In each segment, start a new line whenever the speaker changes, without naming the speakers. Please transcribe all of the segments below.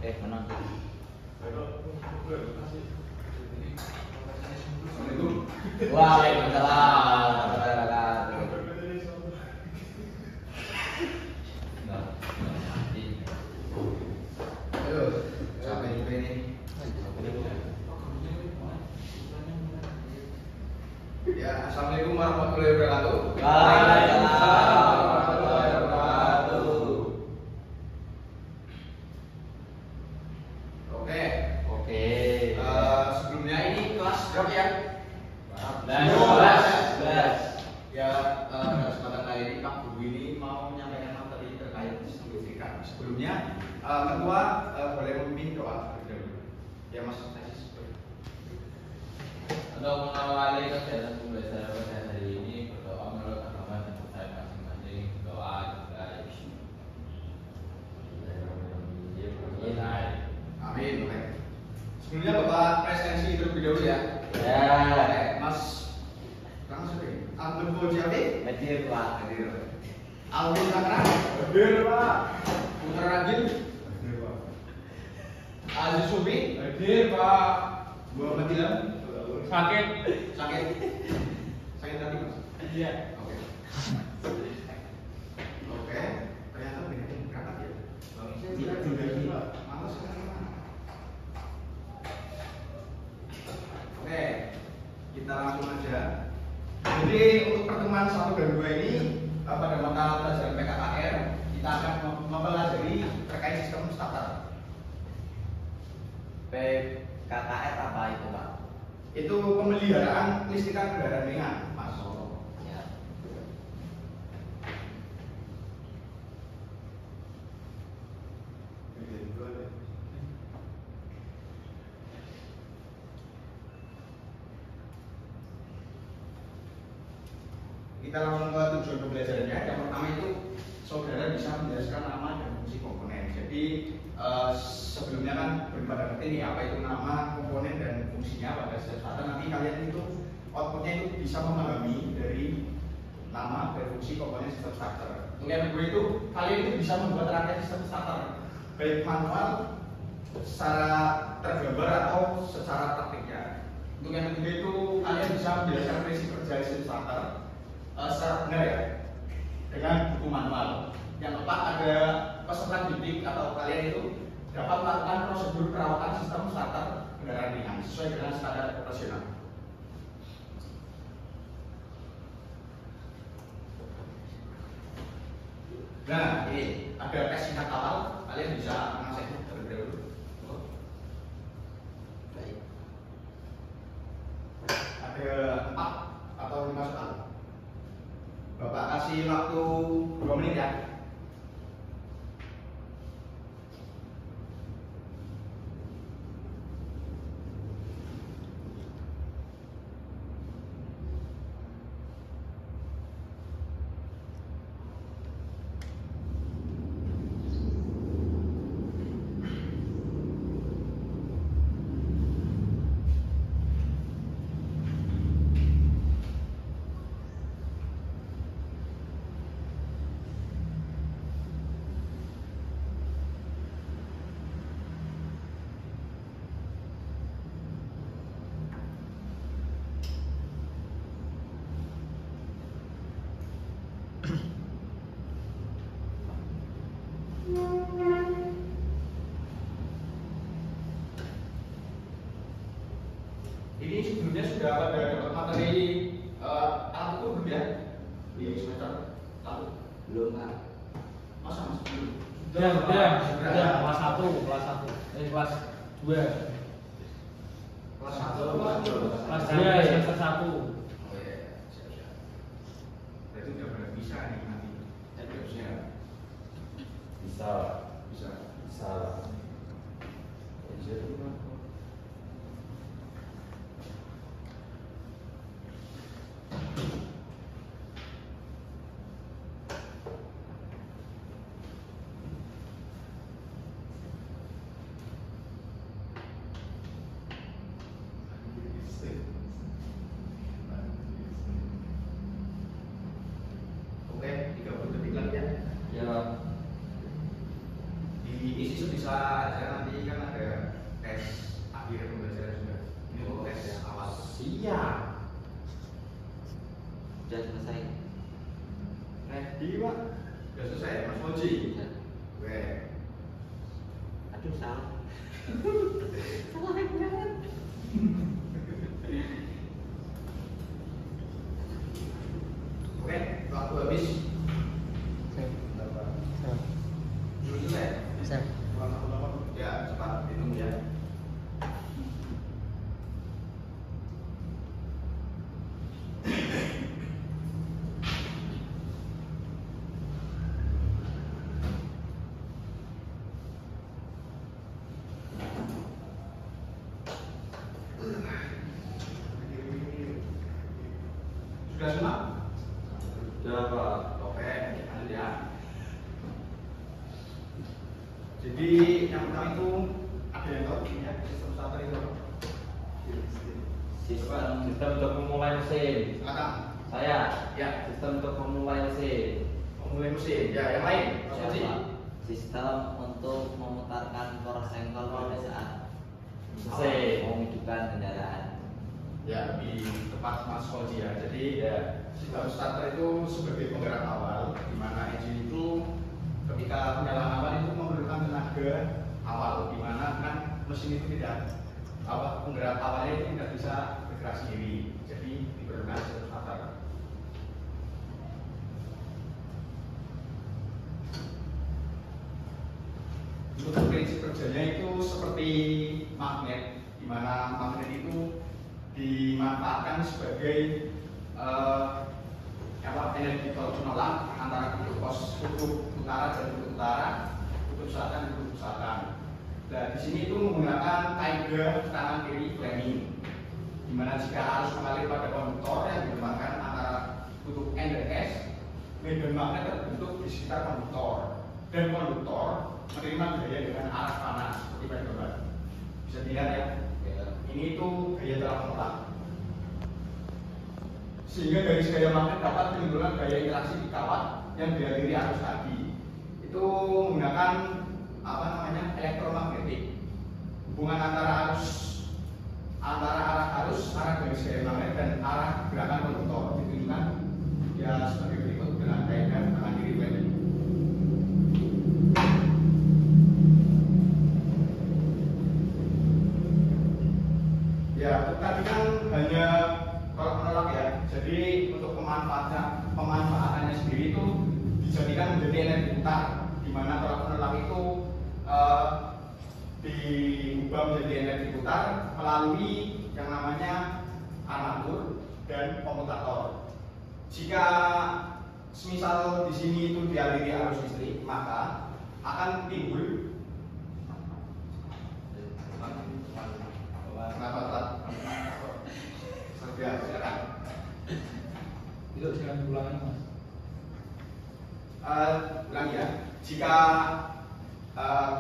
Menang. Wah, salah.
Aduh, capek juga ini. Ya, assalamualaikum warahmatullahi wabarakatuh.
Waalaikumsalam warahmatullahi wabarakatuh.
Oke,
Oke.
sebelumnya ini kelas berapa ya?
11.
Ya, pada kesempatan kali ini Pak Guru ini mau menyampaikan materi terkait sistem listrikan. Sebelumnya, ketua boleh memimpin doa terlebih dahulu. Ya, Mas Tesis.
Untuk mengawali kegiatan pembelajaran pada hari ini, berdoa menurut agama dan percaya masing-masing. Doa juga
Amin. Oke. Sebelumnya Bapak presidensi terlebih dahulu ya.
Ya.
Oke, Mas. Kamu siapa ini? Abdul Bojati.
Hadir, Pak.
Hadir. Alvin Sakra. Hadir, Pak. Putra Ragil. Hadir, Pak. Aziz Subi.
hadir Pak.
Muhammad Ilham.
Sakit.
Sakit. Sakit tadi, Mas.
Iya.
Oke. Oke. Ternyata beda berangkat ya. Bang Isya tidak juga ini, Pak. Males sekarang. Oke. Kita langsung aja. Jadi untuk pertemuan 1 dan 2 ini pada mata pelajaran PKKR kita akan mempelajari terkait sistem starter.
PKKR apa itu, Pak?
Itu pemeliharaan listrikan kendaraan ringan, Mas.
Ya.
Kita langsung ke tujuan pembelajarannya. Yang pertama itu saudara bisa menjelaskan nama dan fungsi komponen. Jadi sebelumnya kan belum pada ngerti nih apa itu nama, komponen dan fungsinya pada sistem starter. Nanti kalian itu outputnya itu bisa memahami dari nama dan fungsi komponen sistem starter. Untuk yang kedua itu kalian itu bisa membuat rangkaian sistem starter baik manual, secara tergambar atau secara praktiknya. Untuk yang ketiga itu kalian bisa menjelaskan prinsip kerja sistem starter secara benar ya dengan buku manual. Yang keempat ada peserta didik atau kalian itu dapat melakukan prosedur perawatan sistem starter kendaraan ringan sesuai dengan standar operasional. Nah, ini ada tes singkat awal, kalian bisa mengasihnya terlebih dahulu.
Baik.
Ada 4 atau 5 soal. Bapak kasih waktu 2 menit ya. Ini sebelumnya sudah ada dapat materi alat ukur belum ya di semester lalu?
Belum, Pak.
Masa masih belum?
Sudah. Kelas 1, kelas 1. Kelas 2.
Kelas 1
Kelas 2 semester 1.
Oh iya, siap. Berarti udah benar bisa nih nanti. Harusnya
Bisa.
bisa.
Bisa.
Oke, 30 detik lagi ya.
Ya.
Diisi sebisa aja nanti tes akhir pembelajaran juga. Ini untuk tes awal.
Siap.
Sudah selesai.
Ready Pak? Sudah selesai Mas Moji.
Ya.
Oke.
Aduh salah.
Oke, waktu habis. Sudah selesai.
Bisa.
Ya, cepat hitung ya. Sudah semua?
Sudah Pak.
Oke, lanjut ya. Jadi yang pertama itu ada yang tahu ya sistem starter itu apa?
Sistem untuk memulai mesin.
Silakan.
Saya.
Ya,
Sistem untuk memulai mesin.
memulai mesin. Ya, yang lain. Mas Moji.
Sistem untuk memutarkan poros engkol pada saat
Mesin.
menghidupkan kendaraan.
Ya, lebih tepat Mas Koji ya. Jadi
Ya.
sistem starter itu sebagai penggerak awal, di mana engine itu ketika penyalaan awal itu memerlukan tenaga awal, di mana kan mesin itu tidak penggerak awalnya itu tidak bisa bergerak sendiri. Jadi diperlukan sistem starter. Untuk prinsip kerjanya itu seperti magnet, di mana magnet itu dimanfaatkan sebagai energi penolak antara kutub utara dan kutub utara, kutub selatan dan kutub selatan. Nah, di sini itu menggunakan kaidah kanan kiri framing, di mana jika arus mengalir pada konduktor yang ditempatkan antara kutub N dan S, medan magnet terbentuk di sekitar konduktor, dan konduktor menerima gaya dengan arah panas seperti pada gambar. Bisa dilihat ya. Ini itu gaya tolak menolak. Sehingga dari gaya magnet dapat menimbulkan gaya interaksi di kawat yang dihadiri arus tadi. Itu menggunakan elektromagnetik. Hubungan antara arah arus, arah garis gaya magnet dan arah gerakan konduktor ditunjukkan ya sebagai berikut dengan kaidah kanan kiri framing. Ya, tadi kan hanya tolak menolak ya. Jadi untuk pemanfaatannya sendiri itu dijadikan menjadi energi putar, di mana tolak menolak itu diubah menjadi energi putar melalui yang namanya armatur dan komutator. Jika semisal di sini itu dialiri arus listrik, maka akan timbul silakan.
Itu silakan diulangi Mas.
Ulang ya. Jika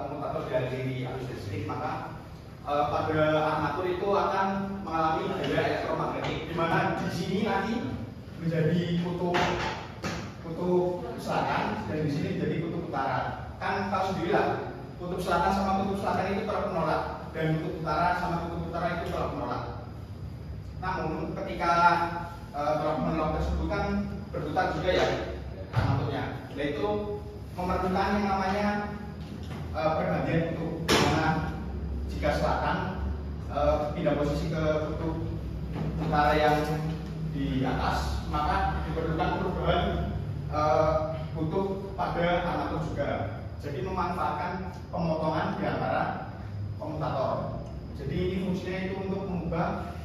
komutator dialiri arus listrik, maka pada armatur itu akan mengalami gaya elektromagnetik, di mana di sini nanti menjadi kutub selatan dan di sini jadi kutub utara. Kan tahu sendiri lah, kutub selatan sama kutub selatan itu tolak menolak, dan kutub utara sama kutub utara itu tolak menolak. Namun ketika tolak menolak tersebut kan berputar juga ya armaturnya, yaitu memerlukan yang namanya pergantian kutub, dimana jika selatan pindah posisi ke kutub utara yang di atas, maka diperlukan perubahan kutub pada armatur juga. Jadi memanfaatkan pemotongan di antara komutator. Jadi ini fungsinya itu untuk mengubah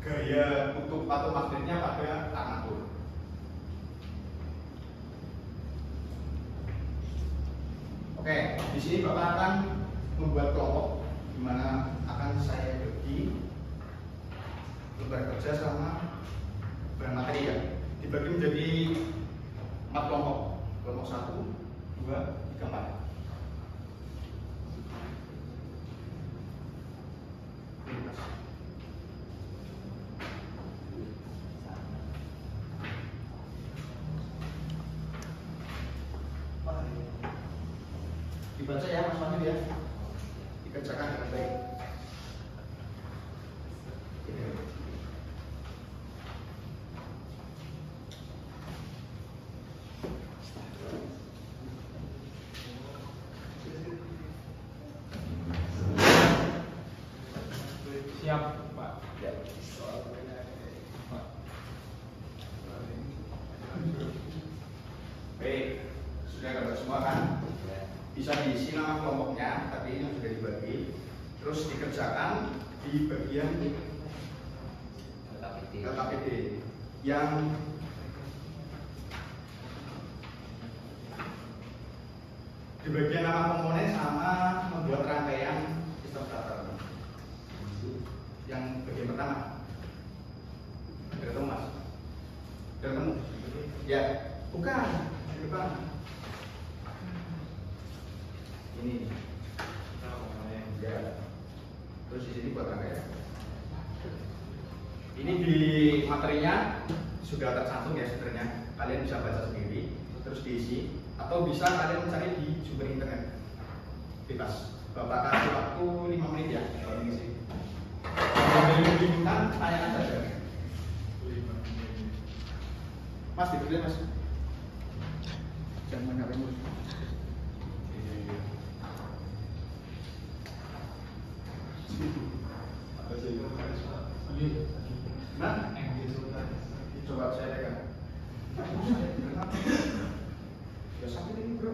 gaya kutub atau magnetnya pada armatur. Oke, di sini Bapak akan membuat kelompok di mana akan saya bagi lembar kerja sama bahan materi ya. Dibagi menjadi 4 kelompok. Kelompok 1, 2, 3, 4. Dibaca ya Mas Manu ya. dikerjakan dengan baik.
Siap, Pak.
Ya.
Pak.
Baik, sudah dapat semua kan?
Ya.
Bisa diisi nama kelompoknya, tadi yang sudah dibagi. Terus dikerjakan di bagian LKPD yang di bagian nama komponen sama membuat rangkaian sistem starter. Yang bagian pertama, sudah ketemu mas? Sudah ketemu? Ya, bukan di depan. Ini, ya. Terus di sini buat rangkaian. Ini di materinya sudah tercantum ya sebenarnya. Kalian bisa baca sendiri, terus diisi, atau bisa kalian mencari di sumber internet. Bebas. Bapak kasih waktu 5 menit ya kalau mengisi. Kalau ada yang bingungan, tanyakan saja. Mas, dibeli mas. Jangan HP mus. Nah, coba saya pegang. Ya sakit ini bro.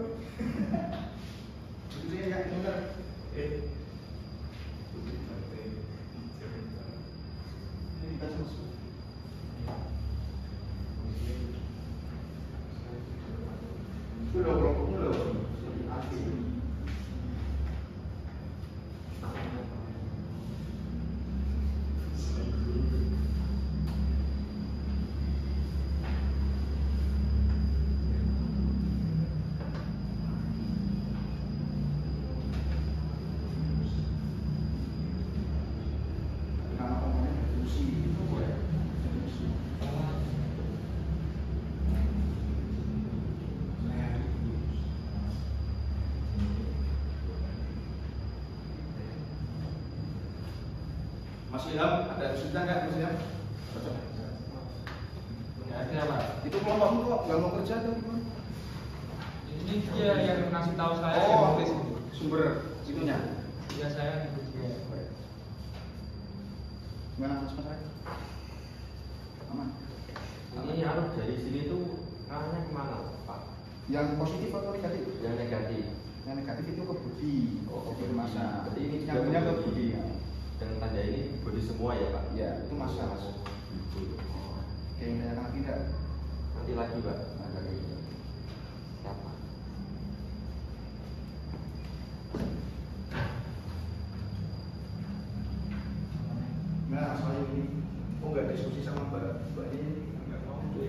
Itu saya ya, bentar. Ini baca mas. Itu loh bro, itu loh. Asli. Nama komponen fungsi itu boleh. Mas Ilham, ada kesulitan nggak Mas Ilham?
Nggak ada, Pak.
Itu kelompokmu kok nggak mau kerja tuh gimana?
Ini dia yang ngasih tahu saya yang
Oh,
nulis itu.
sumber itunya.
Iya, saya ikut dia.
Gimana Mas Mas? Aman.
Ini harus dari sini tuh arahnya kemana, Pak?
Yang positif atau negatif?
Yang negatif.
Yang negatif itu ke budi,
Oh,
ke
ke
masa.
budi. Berarti ini juga
Nyambungnya
ke
ke
budi.
budi. Ya.
Dan tanda ini bodi semua ya, Pak?
Ya, itu masa mas. Oke, yang tanyakan lagi enggak?
Nanti lagi, Pak.
Ada lagi.
Siapa?
Nah, soal ini, kok nggak diskusi sama Mbak ini? Nggak mau tuh.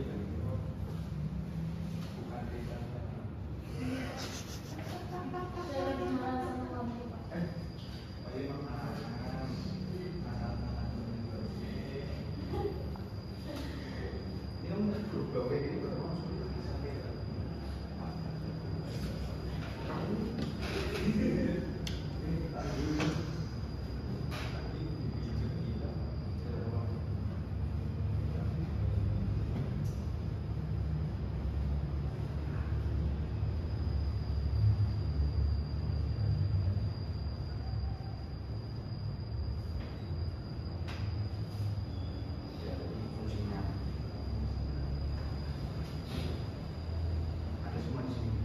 Ada semua di sini.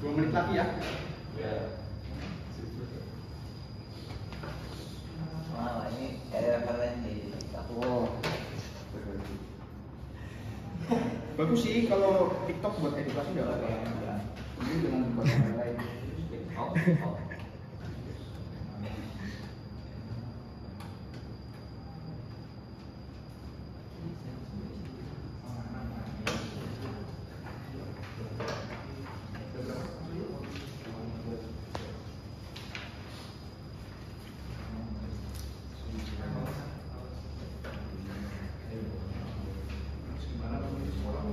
Dua menit lagi ya.
Ya.
Wah, ini referensi aku.
Bagus sih kalau TikTok buat edukasi udah apa-apa. Ini dengan buat yang lain.
Oh, oh.
Gimana tuh di sekolah?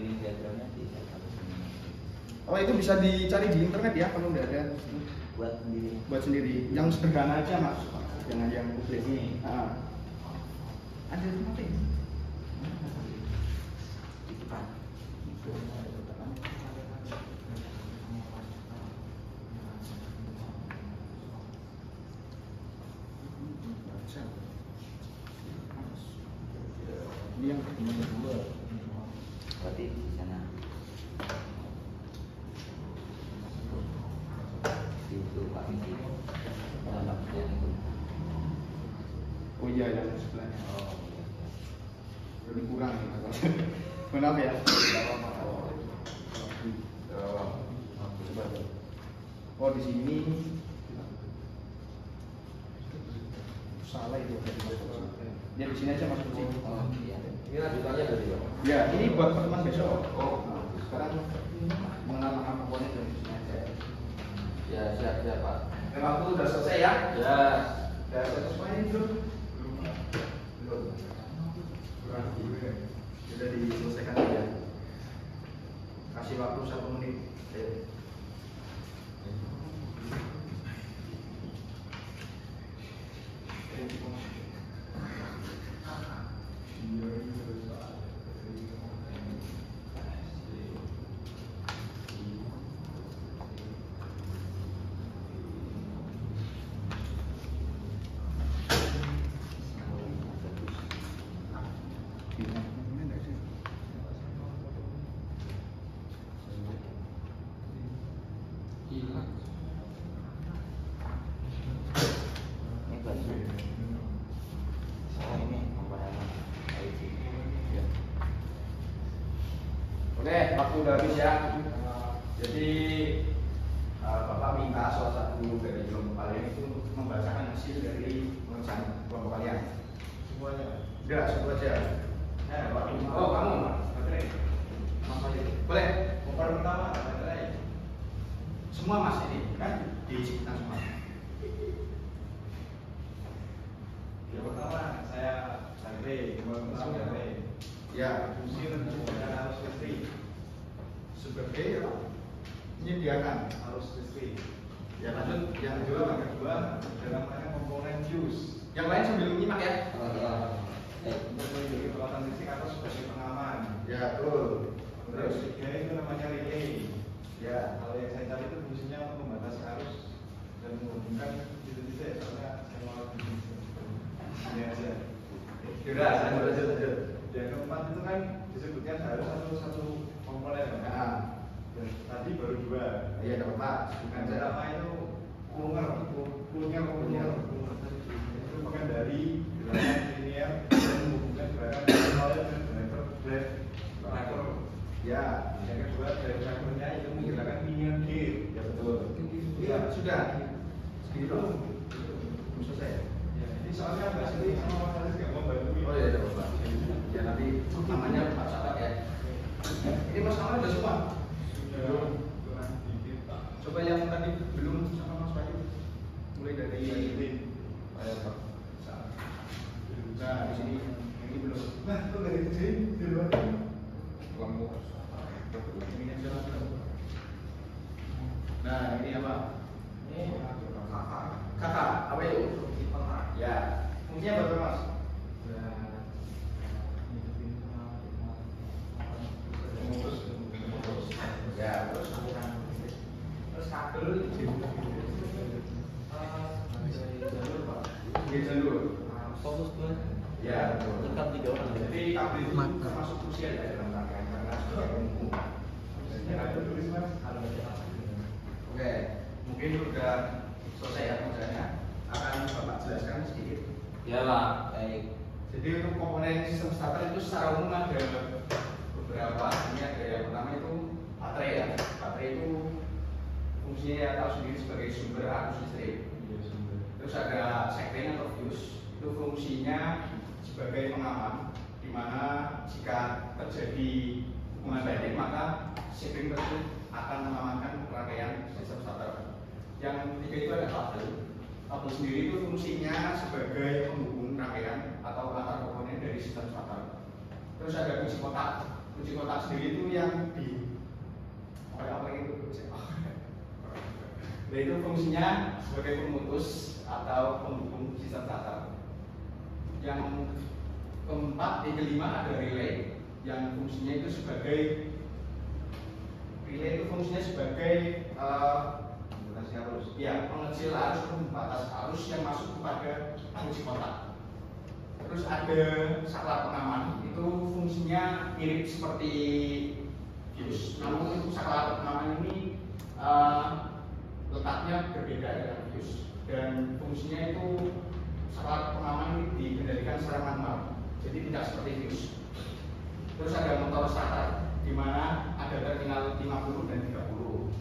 ini diagramnya bisa satu sini.
Oh itu bisa dicari di internet ya kalau nggak ada
Buat sendiri.
buat sendiri. Yang sederhana aja mas, jangan yang komplit.
Ini.
Ada tempat ini.
Di depan.
Ini yang kedua.
Berarti di sana. Itu Pak Miki. Dalam yang itu.
Oh iya yang sebelahnya.
Oh.
Ini kurang nih mas. Maaf ya. Oh di sini salah itu. Ya di sini aja mas Puji.
Oh iya.
Ini lanjutannya dari Pak.
Ya ini buat pertemuan besok. Oh sekarang mengenal komponen dari sini aja.
Ya siap Pak.
Memang itu udah selesai ya?
Ya.
Udah selesai semuanya itu? Belum. Sudah diselesaikan aja. Kasih waktu 1 menit.
Ini buat. Oh ini komponen IT.
Oke, waktu udah habis ya. Jadi Bapak minta salah satu dari kelompok kalian itu untuk membacakan hasil dari pemeriksaan kelompok kalian. Semuanya? Enggak, satu aja. Oh, kamu? Baterai. Mas Wahyu. Boleh? Kompor pertama, baterai. Semua mas ini kan diisikan semua.
Yang pertama saya baterai, baterai.
Ya.
Fungsi menunjukkan arus listrik.
Sebagai apa? Menyediakan.
Arus listrik.
Ya lanjut. Yang
Yang
kedua.
kedua, namanya komponen fuse.
Yang lain sambil menyimak ya.
Untuk menunjukkan kekuatan listrik atau sebagai pengaman.
Ya betul.
Terus tiga itu namanya relay.
Ya.
Kalau yang saya cari itu fungsinya untuk membatasi arus dan menghubungkan titik-titik soalnya saya mau ini aja.
Sudah, lanjut.
Yang keempat itu kan disebutnya harus satu komponen.
Nah,
Dan tadi baru 2.
iya dapat Pak.
Yang pertama itu kulungan itu bukan dari gerakan linear dan menghubungkan gerakan solid dan drive traktor.
Ya.
Yang kedua drive traktornya itu menggerakkan linear gear.
Ya betul. Iya sudah. Segitu. Belum selesai.
Ya, ini soalnya Mbak Siti sama Mas Aziz nggak mau bantuin.
Oh iya dapat Pak. Ya nanti namanya Pak Sabat ya. Ini masalah udah semua.
Sudah kurang dikit Pak.
Coba yang tadi belum sama Mas Wahyu. Mulai dari
Ayo Pak.
Nah di sini yang ini belum.
Nah, itu dari sini di luar.
Kamu. Ini aja lah. Nah ini apa? Kakak. Apa itu? Ya. Fungsinya apa Mas? Ya, terus kabel di jalur.
Fokus buat.
Ya, betul.
Lengkap 3 orang.
Jadi kabel itu termasuk krusial ya dalam rangkaian karena sebagai penghubung. Oke, mungkin sudah selesai ya penjelasannya. Akan Bapak jelaskan sedikit.
Ya Pak.
Baik.
Jadi untuk komponen sistem starter itu secara umum ada beberapa. Ini ada yang pertama itu baterai ya. Baterai itu fungsinya tahu sendiri sebagai sumber arus listrik. Terus ada sekren atau fuse, itu fungsinya sebagai pengaman, di mana jika terjadi hubungan listrik maka sekren tersebut akan mengamankan rangkaian sistem starter. Yang ketiga itu ada kabel. Kabel sendiri itu fungsinya sebagai penghubung rangkaian atau antar komponen dari sistem starter. Terus ada kunci kotak. kunci kotak sendiri itu yang di apa itu? Nah, itu fungsinya sebagai pemutus atau pendukung sistem starter. Yang keempat, yang kelima ada relay yang fungsinya itu sebagai pengecil arus pembatas arus yang masuk kepada kunci kotak. Terus ada saklar pengaman, itu fungsinya mirip seperti fuse, namun untuk saklar pengaman ini letaknya berbeda dengan fuse, dan fungsinya itu saklar pengaman ini dikendalikan secara manual, jadi tidak seperti fuse. Terus ada motor starter, di mana ada terminal 50 dan 30.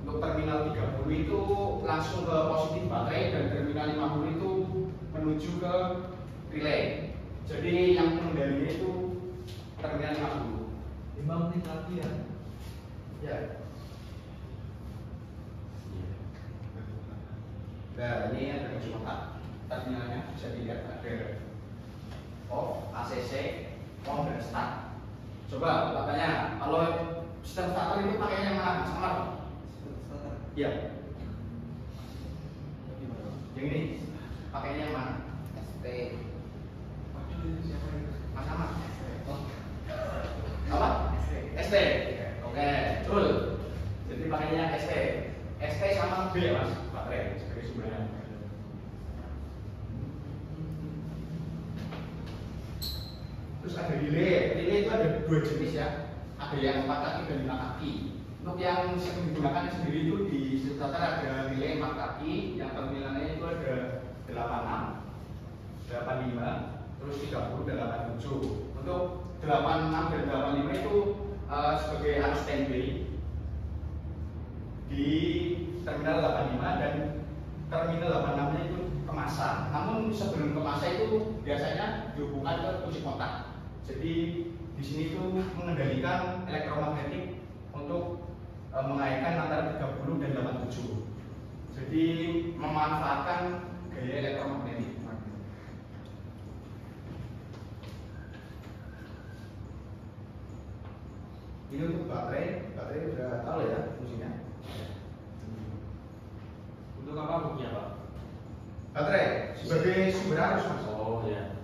Untuk terminal 30 itu langsung ke positif baterai, dan terminal 50 itu menuju ke relay. Jadi yang pengendalinya itu terminal 50.
5 menit lagi ya.
Ya. Nah, ini ada kunci kotak. Terminalnya bisa dilihat ada off, ACC, on dan start. Coba katanya, kalau sistem starter itu pakainya yang mana? Sama? Iya. Yang ini pakainya yang mana?
ST.
Mas Ahmad. Apa? ST. Oke, betul. Jadi pakainya ST. ST sama B ya, Mas, baterai sebagai sumbernya. Terus ada relay. Relay itu ada dua jenis ya. Ada yang 4 kaki dan 5 kaki. Untuk yang sering digunakan sendiri itu di starter ada relay 4 kaki, yang terminalnya itu ada 86, 85, terus 30 dan 87. Untuk 86 dan 85 itu sebagai arus standby di terminal 85, dan terminal 86 nya itu kemasan. Namun sebelum kemasan itu biasanya dihubungkan ke kunci kontak. Jadi di sini itu mengendalikan elektromagnetik untuk mengaitkan antara 30 dan 87. Jadi memanfaatkan gaya elektromagnetik. Ini untuk baterai udah tahu ya fungsinya.
Untuk apa fungsinya, Pak?
Baterai sebagai sumber arus, Mas.
Oh ya.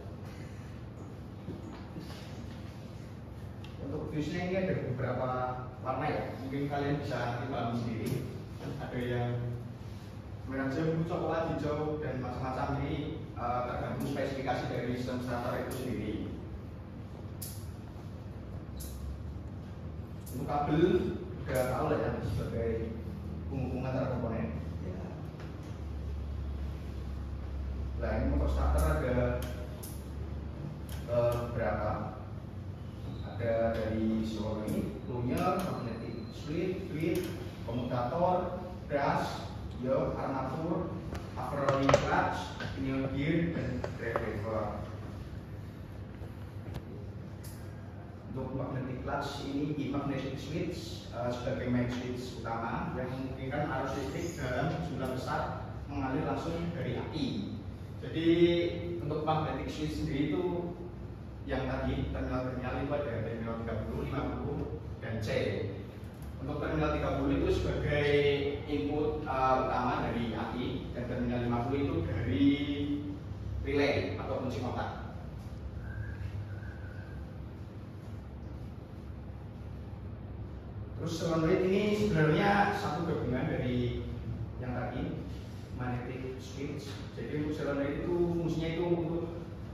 Untuk fuse-nya ini ada beberapa warna ya. Mungkin kalian bisa pahami sendiri. Ada yang merah jambu, coklat, hijau, dan macam-macam. Ini tergantung spesifikasi dari sistem starter itu sendiri. Untuk kabel udah tahu lah ya sebagai penghubung antara komponen. Ya. Nah, ini motor starter ada berapa? Ada dari seluruh ini, punya magnetic switch, komutator, brush, yoke, armatur, upper rolling clutch, pinion gear, dan drive lever. Untuk magnetic clutch ini magnetic switch sebagai main switch utama yang memungkinkan arus listrik dalam jumlah besar mengalir langsung dari aki. Jadi untuk magnetic switch sendiri itu yang tadi terminal-terminal itu ada terminal 30, 50, dan C. Untuk terminal 30 itu sebagai input utama dari aki, dan terminal 50 itu dari relay atau kunci kontak. Terus solenoid ini sebenarnya satu gabungan dari yang tadi magnetic switch. Jadi untuk solenoid itu fungsinya itu untuk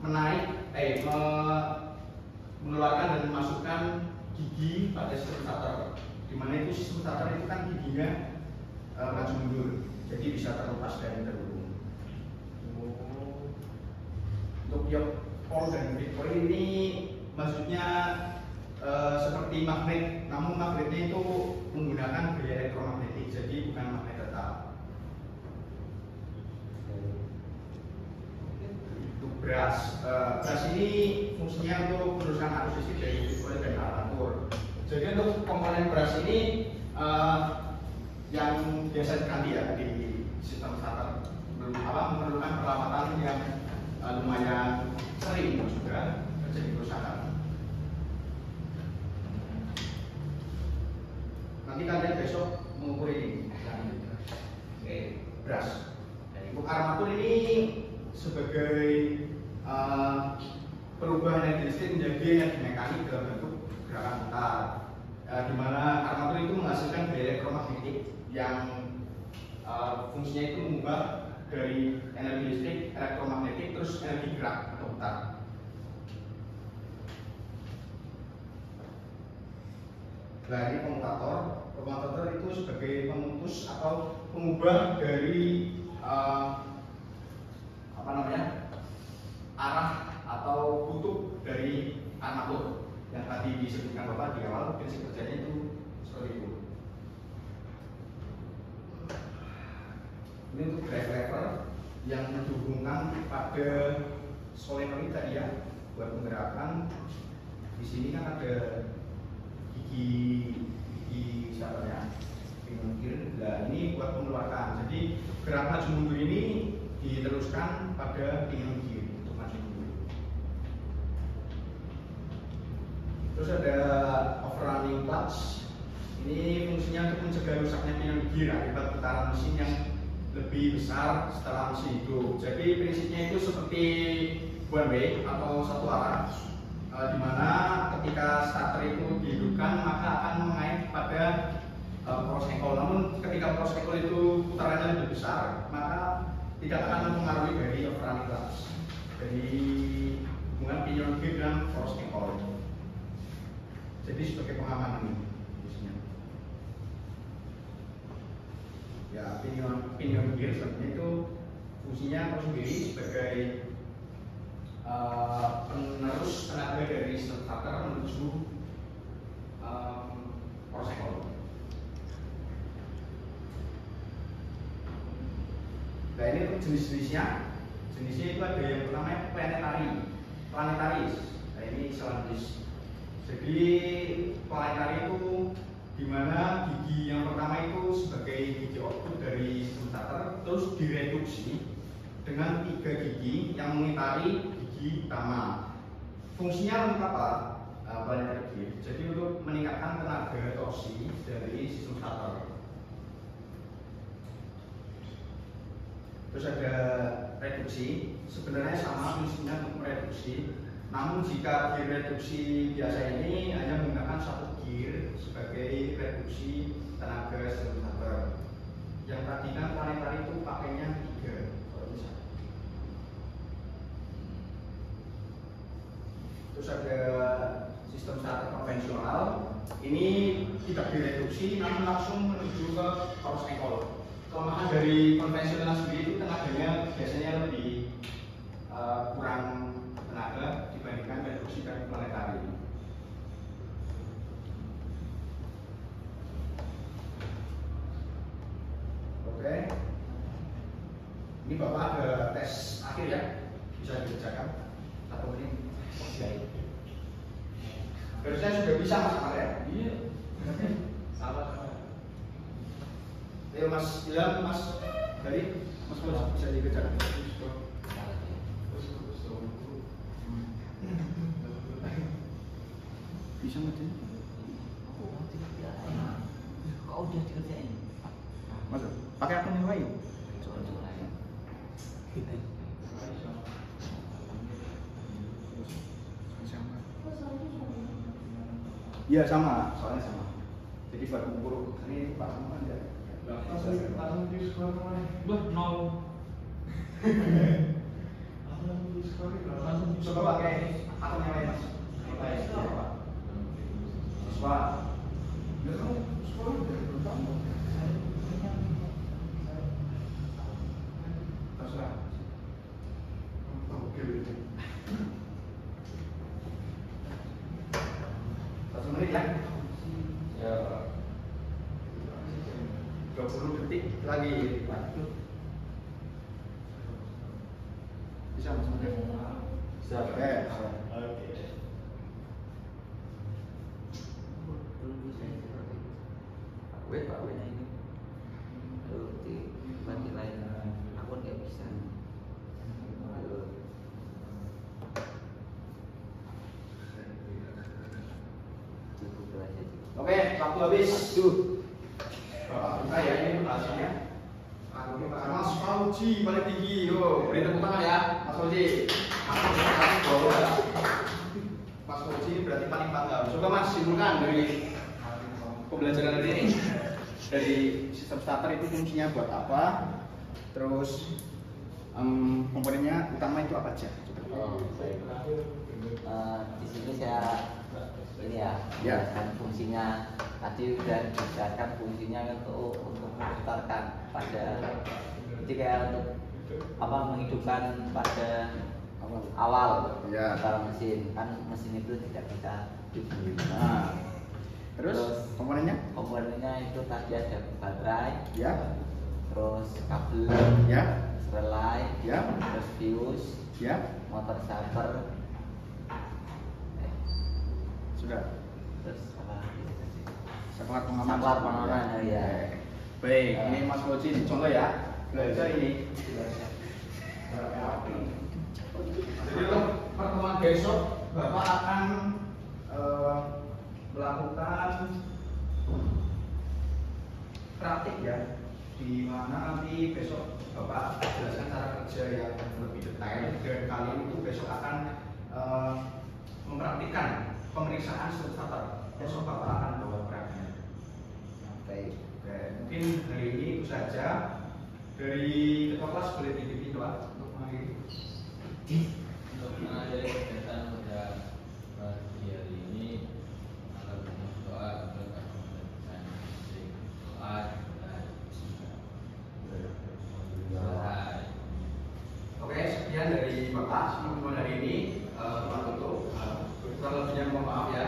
menarik, mengeluarkan dan memasukkan gigi pada sistem starter. Dimana itu sistem starter itu kan giginya maju mundur, jadi bisa terlepas dan terhubung. Untuk yoke pole dan grid coil ini maksudnya seperti magnet, namun magnetnya itu menggunakan gaya elektromagnetik, jadi bukan magnet tetap. Untuk brush ini fungsinya untuk meneruskan arus listrik dari coil dan armatur. Jadi untuk komponen brush ini yang biasa diganti ya di sistem starter, memerlukan perawatan yang lumayan sering juga terjadi kerusakan. Nanti kalian besok mengukur ini. Oke, beras. Jadi untuk armatur ini sebagai perubahan energi listrik menjadi energi mekanik dalam bentuk gerakan putar. Di mana armatur itu menghasilkan gaya elektromagnetik yang fungsinya itu mengubah dari energi listrik, elektromagnetik, terus energi gerak atau putar. Nah ini komutator. Komutator itu sebagai pemutus atau pengubah dari arah atau kutub dari armatur yang tadi disebutkan Bapak di awal. Prinsip kerjanya itu seperti itu. Ini untuk drive lever yang dihubungkan pada solenoid tadi ya, buat menggerakkan. Di sini kan ada gigi siapanya, pinggang kiri. Nah ini buat mengeluarkan. Jadi gerak maju mundur ini diteruskan pada pinggang kiri untuk maju mundur. Terus ada overrunning clutch. Ini fungsinya untuk mencegah rusaknya pinggang gear akibat putaran mesin yang lebih besar setelah mesin hidup. Jadi prinsipnya itu seperti one way atau satu arah, di mana ketika starter itu dihidupkan maka akan mengait pada cross angle. Namun ketika cross angle itu putarannya lebih besar, maka tidak akan mempengaruhi dari overrunning clutch, dari hubungan pinion gear dan cross angle. Jadi sebagai pengamanan ini. Ya, pinion gear sebenarnya itu fungsinya sendiri sebagai penerus tenaga dari starter menuju cross angle. Nah ini untuk jenisnya itu ada yang namanya planetaris. Nah ini selanjutnya. Jadi planetari itu dimana gigi yang pertama itu sebagai gigi output dari starter, terus direduksi dengan 3 gigi yang mengitari gigi utama. Fungsinya untuk apa? Planetary gear. Jadi untuk meningkatkan tenaga torsi dari sistem starter. Terus ada reduksi. Sebenarnya sama fungsinya untuk mereduksi. Namun jika gear reduksi biasa ini hanya menggunakan 1 gear sebagai reduksi tenaga sistem starter. Yang tadi kan planetary itu pakainya 3 kalau bisa. Terus ada sistem starter konvensional. Ini tidak direduksi namun langsung menuju ke cross angle. Kelemahan dari konvensional sendiri itu tenaganya biasanya lebih kurang tenaga dibandingkan reduksi dan planetary. Oke, ini Bapak ada tes akhir ya, bisa dikerjakan 1 menit. Harusnya sudah bisa Mas Amar ya?
Iya.
Salah. Ayo Mas Ilham, Mas dari Mas bisa dikerjakan. Bisa nggak sih?
Kau udah dikerjain?
Mas, pakai akun yang lain. Iya sama, soalnya sama. Jadi buat mengukur ini Pak sama kan ya.
Langsung di skor mana?
Wah, 0.
Langsung di skor
Langsung coba pakai akun yang lain Mas. Siswa.
Ya kamu skor dari pertama.
Terserah.
Oke.
1 menit ya.
Ya,
20 detik lagi. Bisa Mas?
bisa.
Oke.
Belum bisa itu. Pak Win ini. Aduh, di bagi lain akun nggak bisa. Aduh. Cukup aja.
Oke, waktu habis. Tuh. Bapak buka ya, ini hasilnya. Mas Fauji paling tinggi, yo beri tepuk tangan ya, Mas Fauji. Mas Fauji berarti paling pantau. Coba Mas simpulkan dari pembelajaran hari ini. Dari sistem starter itu fungsinya buat apa? Terus komponennya utama itu apa aja?
Oh, baik. Di sini saya ini ya, menjelaskan fungsinya. Tadi udah dijelaskan fungsinya untuk memutarkan pada, jadi kayak untuk apa, menghidupkan pada awal
Ya.
dalam mesin, kan mesin itu tidak bisa dibeli.
Nah, terus komponennya?
Komponennya itu tadi ada baterai,
Ya,
terus kabel,
ya,
relay,
ya,
terus fuse,
ya,
motor starter,
sudah.
terus apa lagi tadi?
Saklar pengaman.
Saklar pengaman, ya.
Baik, ini Mas Fauji contoh ya. Belajar ini. Jadi untuk pertemuan besok Bapak akan melakukan praktik ya, di mana nanti besok Bapak jelaskan cara kerja yang lebih detail, dan kali itu besok akan mempraktikkan pemeriksaan starter. Besok Bapak akan bawa praktiknya.
Baik.
Oke, mungkin hari ini itu saja. Dari ketua kelas boleh dipimpin doa untuk mengakhiri.
Untuk mengakhiri kegiatan pada pagi hari ini, agar berdoa untuk keberkatan doa dan
Oke, sekian dari Bapak pertemuan hari ini. Bapak tutup. Kurang lebihnya mohon maaf ya.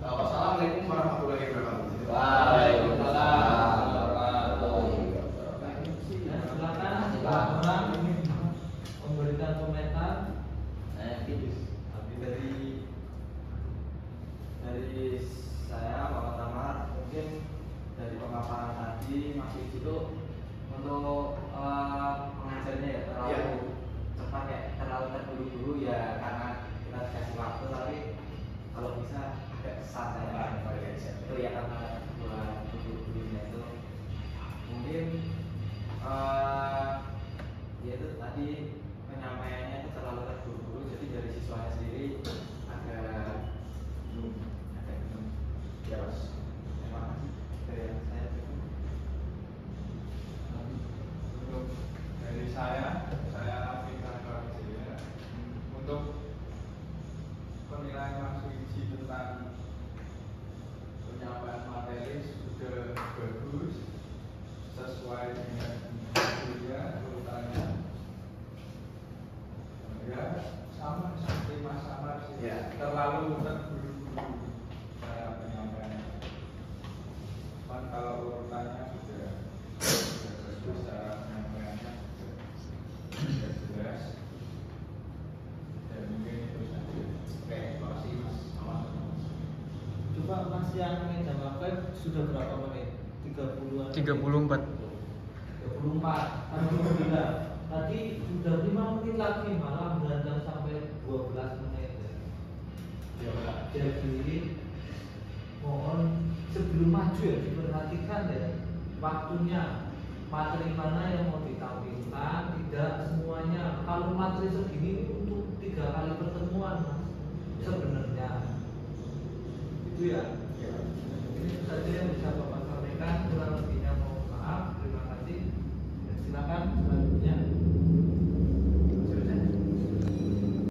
Wassalamualaikum warahmatullahi wabarakatuh.
Waalaikumsalam.
Silakan orang memberikan komentar.
Dari saya Bapak Tamar, mungkin dari pemaparan tadi masih itu untuk pengajarnya ya terlalu cepat ya, terlalu terburu-buru ya, karena kita dikasih waktu, tapi kalau bisa agak santai itu ya, karena buru-burunya itu mungkin ya itu tadi penyampaiannya itu terlalu terburu-buru, jadi dari siswanya sendiri agak ya Mas. Terima kasih dari saya.
Untuk dari saya Fikar Karjaya, untuk penilaian Mas Wiji tentang penyampaian materi sudah bagus, sesuai dengan kuliah urutannya. Ya sama seperti Mas Amar sih,
Ya.
terlalu terburu-buru cara penyampaiannya. Cuman kalau urutannya sudah bagus, cara penyampaiannya sudah jelas. Dan mungkin itu saja.
Oke, terima kasih Mas Amar.
Coba Mas yang meja makan sudah berapa menit? 30-an.
34.
24. Alhamdulillah. Tadi sudah 5 menit lagi, malah beranjak sampai 12 menit. Ya, jadi mohon sebelum maju ya diperhatikan ya waktunya, materi mana yang mau ditampilkan, tidak semuanya. Kalau materi segini untuk 3 kali pertemuan Mas, sebenarnya itu ya. Ini saja yang bisa Bapak